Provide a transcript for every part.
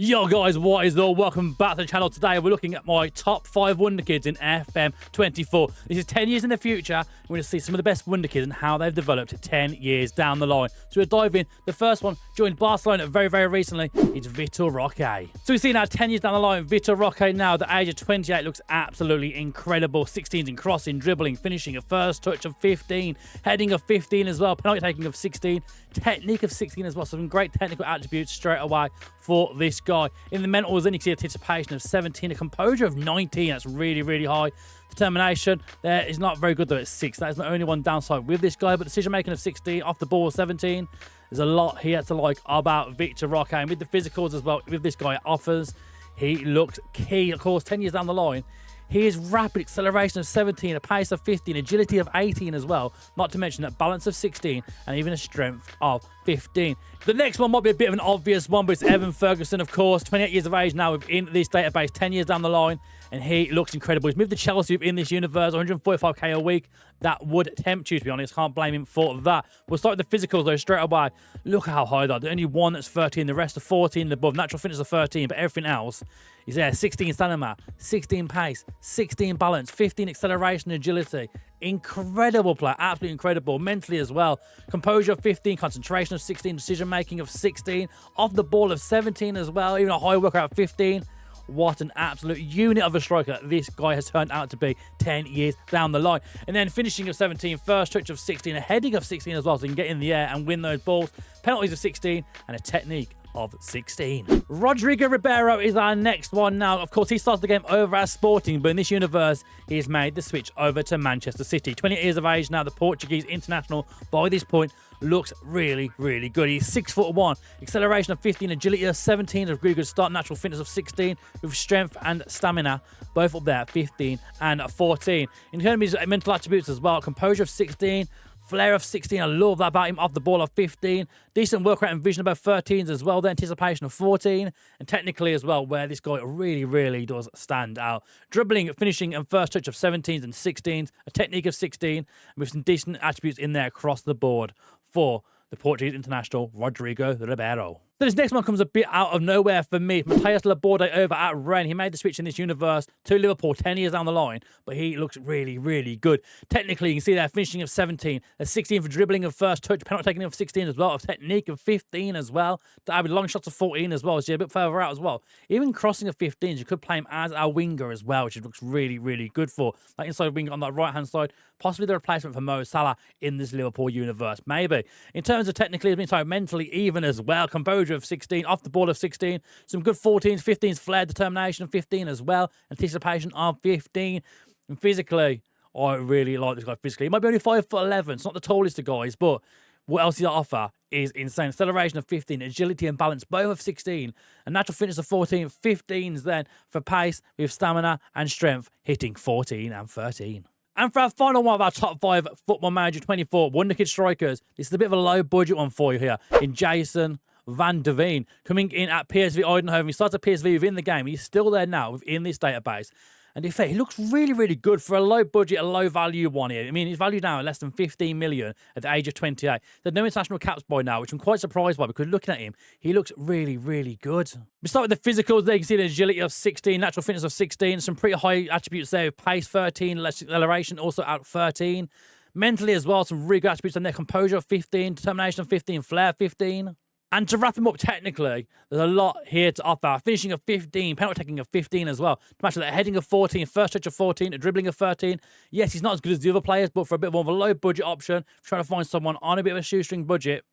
Yo guys, what is up? Welcome back to the channel. Today we're looking at my top 5 Wonderkids in FM24. This is 10 years in the future. We're going to see some of the best Wonderkids and how they've developed 10 years down the line. So we'll dive in. The first one joined Barcelona very recently. It's Vitor Rocha. So we see now 10 years down the line, Vitor Rocha now at the age of 28 looks absolutely incredible. 16s in crossing, dribbling, finishing, a first touch of 15, heading of 15 as well, penalty taking of 16, technique of 16 as well. Some great technical attributes straight away for this guy. In the mentals, then you can see anticipation of 17, a composure of 19. That's really high. Determination there is not very good though at 6. That is the only one downside with this guy, but decision making of 16, off the ball 17. There's a lot here to like about Vitor Rocha, and with the physicals as well, with this guy it offers, he looks key. Of course, 10 years down the line, he is rapid acceleration of 17, a pace of 15, agility of 18 as well, not to mention that balance of 16 and even a strength of 15. The next one might be a bit of an obvious one, but it's Evan Ferguson, of course, 28 years of age now within this database, 10 years down the line, and he looks incredible. He's moved to Chelsea within this universe, 145k a week. That would tempt you, to be honest. Can't blame him for that. We'll start with the physicals, though, straight away. Look how high they are. The only one that's 13, the rest are 14 and above. Natural fitness of 13, but everything else is there. 16 stamina, 16 pace, 16 balance, 15 acceleration, agility. Incredible player, absolutely incredible. Mentally as well. Composure of 15, concentration of 16, decision-making of 16, off the ball of 17 as well, even a high worker of 15. What an absolute unit of a striker this guy has turned out to be 10 years down the line. And then finishing of 17, first touch of 16, a heading of 16 as well, so he can get in the air and win those balls. Penalties of 16, and a technique of 16. Rodrigo Ribeiro is our next one now. Of course, he started the game over at Sporting, but in this universe, he has made the switch over to Manchester City. 20 years of age now, the Portuguese international by this point looks really good. He's 6'1", acceleration of 15, agility of 17, a really good start, natural fitness of 16, with strength and stamina, both up there at 15 and 14. In terms of his mental attributes as well, composure of 16, flair of 16, I love that about him, off the ball of 15. Decent work rate and vision about 13s as well. The anticipation of 14. And technically as well, where this guy really does stand out. Dribbling, finishing, and first touch of 17s and 16s. A technique of 16, with some decent attributes in there across the board for the Portuguese international, Rodrigo Ribeiro. So this next one comes a bit out of nowhere for me. Matheus Laborde over at Rennes. He made the switch in this universe to Liverpool 10 years down the line, but he looks really good. Technically, you can see there, finishing of 17, a 16 for dribbling of first touch, penalty taking of 16 as well, a technique of 15 as well, to with long shots of 14 as well, so a bit further out as well. Even crossing of 15s, you could play him as a winger as well, which it looks really good for. Like inside winger on that right-hand side, possibly the replacement for Mo Salah in this Liverpool universe, maybe. In terms of technically, mentally even as well, composure of 16, off the ball of 16, some good 14s, 15s, flair, determination of 15 as well, anticipation of 15, and physically, I really like this guy physically. He might be only 5'11", it's not the tallest of guys, but what else he offer is insane. Acceleration of 15, agility and balance, both of 16, and natural fitness of 14, 15s then for pace with stamina and strength, hitting 14 and 13. And for our final one of our top 5 Football Manager 24 Wonderkid strikers, this is a bit of a low budget one for you here in Jason Vanein, coming in at PSV Eindhoven. He starts at PSV within the game. He's still there now within this database. And in fact, he looks really good for a low budget, a low value one here. I mean, he's valued now at less than 15 million at the age of 28. There's no international caps by now, which I'm quite surprised by, because looking at him, he looks really good. We start with the physicals there. You can see the agility of 16, natural fitness of 16, some pretty high attributes there. Pace 13, less acceleration also at 13. Mentally as well, some really good attributes on there. Composure of 15, determination of 15, flair 15. And to wrap him up technically, there's a lot here to offer. Finishing of 15, penalty taking of 15 as well. To match with that, heading of 14, first touch of 14, a dribbling of 13. Yes, he's not as good as the other players, but for a bit more of a low budget option, trying to find someone on a bit of a shoestring budget,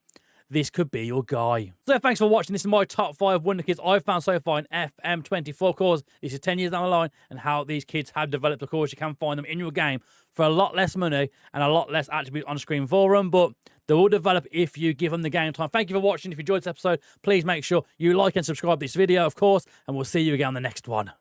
this could be your guy. So thanks for watching. This is my top 5 Wonderkids I've found so far in FM24. Of course, this is 10 years down the line, and how these kids have developed. Of course, you can find them in your game for a lot less money and a lot less attributes on screen for them, but they will develop if you give them the game time. Thank you for watching. If you enjoyed this episode, please make sure you like and subscribe to this video, of course, and we'll see you again on the next one.